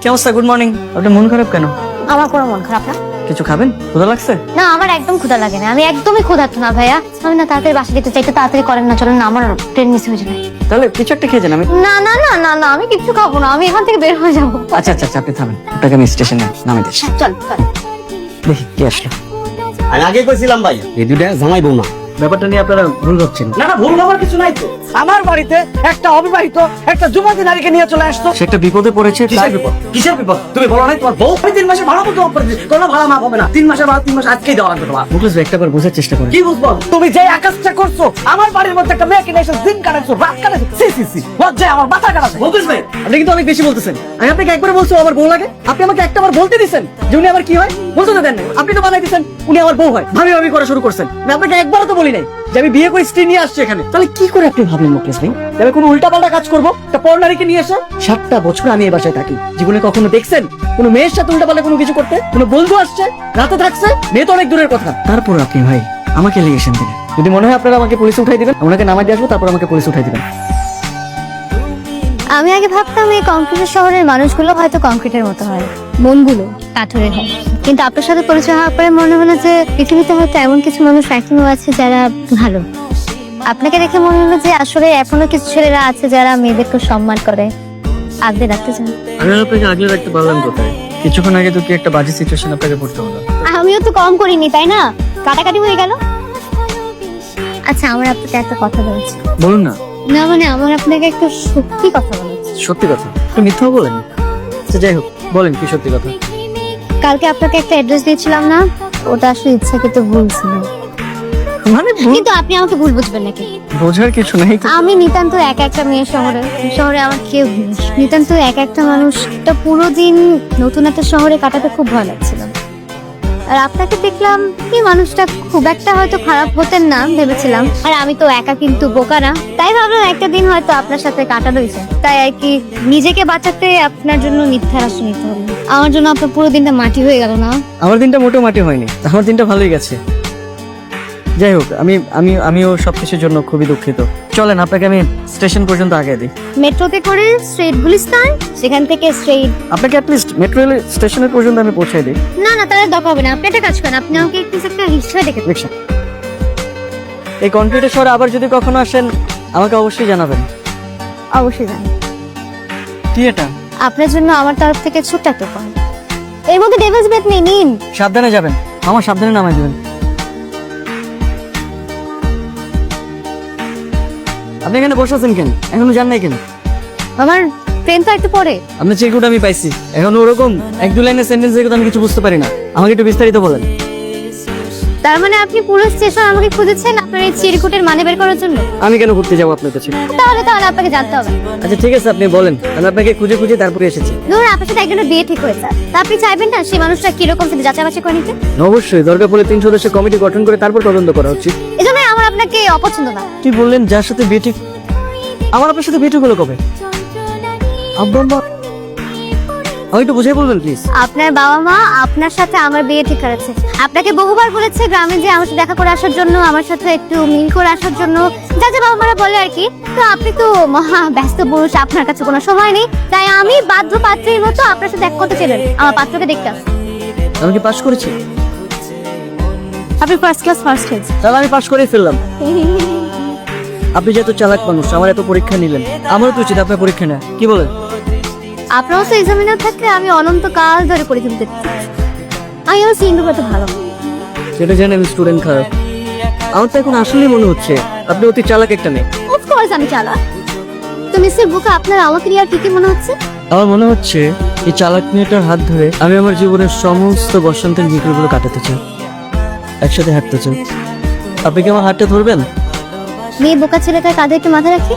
কি অবস্থা? Good morning. আপনার মন খারাপ কেন? আমার কোনো মন খারাপ না। কিছু খাবেন? ক্ষুধা লাগছে? না, আমার একদম ক্ষুধা লাগে না। আমি একদমই ক্ষুধার্ত না ভাইয়া। আমি না তাড়াতাড়ি বাসা যেতে চাই, একটু তাড়াতাড়ি করেন না, চলেন না, আমার ট্রেন মিস হয়ে যাবে। তাহলে কিছু একটা খেয়ে যান। আমি না না না না না, আমি কিচ্ছু খাবো না, আমি এখান থেকে বের হয়ে যাবো। আচ্ছা আচ্ছা আচ্ছা, আপনি থামেন, আপনাকে আমি স্টেশনে নামিয়ে দিচ্ছি। চল চল। দেখি কি আসলো। আমি আগে কইছিলাম ভাই এই দুইটা জামাই বউ না। ব্যাপারটা নিয়ে আপনারা ভুল ভাবছেন। না না, ভুল ভাবার কিছু নাই তো। আমার বাড়িতে একটা অবিবাহিত একটা যুবতী নারীকে নিয়ে চলে আসতো। সে একটা বিপদে পড়েছে। কিসের বিপদ? কিসের বিপদ? তুমি বলো নাই তোমার বউ? আমি 3 মাসের ভাড়া মতো অফার দিচ্ছি, কোনো ভাড়া মাফ হবে না। 3 মাসের ভাড়া 3 মাস আজকেই দেওয়া লাগবে তোমার। মুখলেস ভাই, একটাবার বোঝার চেষ্টা করেন। কি বুঝবো? তুমি যে আকাশটা করছো, আমার বাড়ির মধ্যে একটা মেয়েকে নিয়ে এসে দিন কাটাচ্ছো, রাত কাটাচ্ছো। সি সি সি, লজ্জায় আমার মাথা কাটাচ্ছে। মুখলেস ভাই, আপনি কিন্তু অনেক বেশি বলতেছেন। আমি আপনাকে একবার বলছি আমার বউ লাগে, আপনি আমাকে একটাবার বলতে দিচ্ছেন যে উনি আমার কি হয়। বলতে তো দেন না, আপনি তো বানাই দিচ্ছেন উনি আমার বউ হয়। ভাবি ভাবি করা শুরু করছেন। আমি আপনাকে একবারও তো বলি নাই যে আমি বিয়ে করে স্ত্রী নিয়ে আসছি এখানে। তাহলে কি করে আপনি ভাবলেন মুখলেস ভাই যে আমি কোনো উল্টাপাল্টা কাজ করবো? একটা পর নারীকে নিয়ে এসে 7টা বছর আমি এই বাসায় থাকি, জীবনে কখনো দেখছেন কোনো মেয়ের সাথে উল্টাপাল্টা কোনো কিছু করতে? কোনো বন্ধু আসছে, রাতে থাকছে, মেয়ে তো অনেক দূরের কথা। তারপর আপনি ভাই আমাকে এলিগেশন দিলেন। যদি মনে হয় আপনারা আমাকে পুলিশে উঠাই দিবেন, ওনাকে নামাই দিয়ে আসবো, তারপর আমাকে পুলিশে উঠাই দিবেন। আমি আগে ভাবতাম এই কংক্রিটের শহরের মানুষগুলো হয়তো কংক্রিটের মতো হয়, মনগুলো পাথরের হয়। কিন্তু আপনার সাথে পরিচয় হওয়ার পরে মনে হলো যে পৃথিবীতে হয়তো এমন কিছু মানুষ এখনো আছে যারা ভালো। আপনাকে দেখে মনে হলো যে আসলে এখনো কিছু ছেলেরা আছে যারা মেয়েদেরকে সম্মান করে, আগলে রাখতে চান। আমি আপনাকে আগলে রাখতে পারলাম কোথায়? কিছুক্ষণ আগে তো কি একটা বাজে সিচুয়েশন আপনাকে পড়তে হলো। আমিও তো কম করিনি, তাই না? কাটাকাটি হয়ে গেল। আচ্ছা, আমার আপনাকে একটা কথা বলছি। বলুন না। না মানে আমার আপনাকে একটা সত্যি কথা বলছি। সত্যি কথা? একটু মিথ্যাও বলেন। আচ্ছা যাই হোক, বলেন কি সত্যি কথা। কালকে আপনাকে একটা অ্যাড্রেস দিয়েছিলাম না, ওটা আসলে ইচ্ছাকৃত ভুল ছিল। মানে ভুল? কিন্তু আপনি আমাকে ভুল বুঝবেন নাকি? বোঝার কিছু নাই তো। আমি নিতান্ত একটা মেয়ে, শহরে আমার কেউ নেই। নিতান্ত একটা মানুষ, একটা পুরো দিন নতুন একটা শহরে কাটাতে খুব ভয় লাগছিল। আর আপনাকে দেখলাম, এই মানুষটা খুব একটা হয়তো খারাপ হতেন না ভেবেছিলাম। আর আমি তো একা কিন্তু বোকা না, তাই ভাবলাম একটা দিন হয়তো আপনার সাথে কাটানো হয়েছে। তাই আর কি নিজেকে বাঁচাতে আপনার জন্য মিথ্যার আশ্রয় নিতে হবে। আমার জন্য আপনার পুরো দিনটা মাটি হয়ে গেল না? আমার দিনটা মোটেও মাটি হয়নি, আমার দিনটা ভালোই গেছে। যাই হোক, আমিও সবকিছুর জন্য খুবই দুঃখিত। চলেন আপনাকে আমি স্টেশন পর্যন্ত আগে দিই। মেট্রোতে করে স্ট্রেট গুলিস্তান, সেখান থেকে স্ট্রেট। আপনাকে অ্যাটলিস্ট মেট্রো রেল স্টেশনের পর্যন্ত আমি পৌঁছাই দিই। না না, তাহলে দরকার হবে না। আপনি একটা কাজ করেন, আপনি আমাকে একটু একটা হিস্ট্রি দেখে। রিকশা। এই কনক্রিটের শহরে আবার যদি কখনো আসেন আমাকে অবশ্যই জানাবেন। অবশ্যই জানি। কি এটা? আপনার জন্য আমার তরফ থেকে ছোট্ট একটা উপহার। এর মধ্যে ডেভিলস বেথ নেই, নিন। সাবধানে যাবেন, আমার সাবধানে নামাই দেবেন। আপনি এখানে বসে আছেন কেন? এখনো যান নাই কেন? আমার ট্রেন তো একটু পরে। আপনার চেকআউট আমি পাইছি, এখন ওরকম 1-2 লাইনের সেন্টেন্স দেখে তো আমি কিছু বুঝতে পারি না। আমাকে একটু বিস্তারিত বলেন। তার মানে আপনি পুরো স্টেশন আমাকে খুঁজেছেন আপনার এই চিরকুটের মানে বের করার জন্য? আমি কেন ঘুরতে যাবো আপনার কাছে? তাহলে আপনাকে জানতে হবে। আচ্ছা ঠিক আছে, আপনি বলেন, আমি আপনাকে খুঁজে খুঁজে তারপরে এসেছি। ধরুন আপনার সাথে একজনের বিয়ে ঠিক হয়েছে, তা আপনি চাইবেন না সেই মানুষটা কিরকম সেটা যাচাই বাছাই করে নিতে? অবশ্যই, দরকার পড়লে 3 সদস্যের কমিটি গঠন করে তারপর তদন্ত করা উচিত। এই জন্য আমার আপনাকে অপছন্দ না। কি বললেন? যার সাথে বিয়ে ঠিক? আমার আপনার সাথে বিয়ে ঠিক হলো কবে? আব্বা, আমি একটু বুঝিয়ে বলবেন প্লিজ। আপনার বাবা মা আপনার সাথে আমার বিয়ে ঠিক করেছে। আপনাকে বহুবার বলেছে গ্রামে যে আমার সাথে দেখা করে আসার জন্য, আমার সাথে একটু মিল করে আসার জন্য, যা যা বাবা মারা বলে আর কি। তো আপনি তো মহা ব্যস্ত পুরুষ, আপনার কাছে কোনো সময় নেই, তাই আমি বাধ্য পাত্রীর মতো আপনার সাথে এক করতে চাইলেন আমার পাত্রকে দেখতে আসতে। আমি কি পাস করেছি? আপনি ফার্স্ট ক্লাস ফার্স্ট হয়েছে। তাহলে আমি পাস করেই ফেললাম। আপনি যেহেতু চালাক মানুষ, আমার এত পরীক্ষা নিলেন, আমারও তো উচিত আপনার পরীক্ষা নেয়। কি বলেন? আপনারও তো এক্সামিনার থাকলে আমি অনন্তকাল ধরে পরীক্ষা দিতে আমি আমার সিংহ কত ভালো। সেটা জানি আমি স্টুডেন্ট খারাপ। আমার তো এখন আসলেই মনে হচ্ছে আপনি অতি চালাক একটা মেয়ে। অফকোর্স আমি চালাক। তো মিস্টার বুকা, আপনার আমাকে নিয়ে আর কি কি মনে হচ্ছে? আমার মনে হচ্ছে এই চালাক মেয়েটার হাত ধরে আমি আমার জীবনের সমস্ত বসন্তের বিকেলগুলো কাটাতে চাই, একসাথে হাঁটতে চাই। আপনি কি আমার হাতটা ধরবেন? মেয়ে বোকা ছেলেটার কাঁধে একটু মাথা রাখি।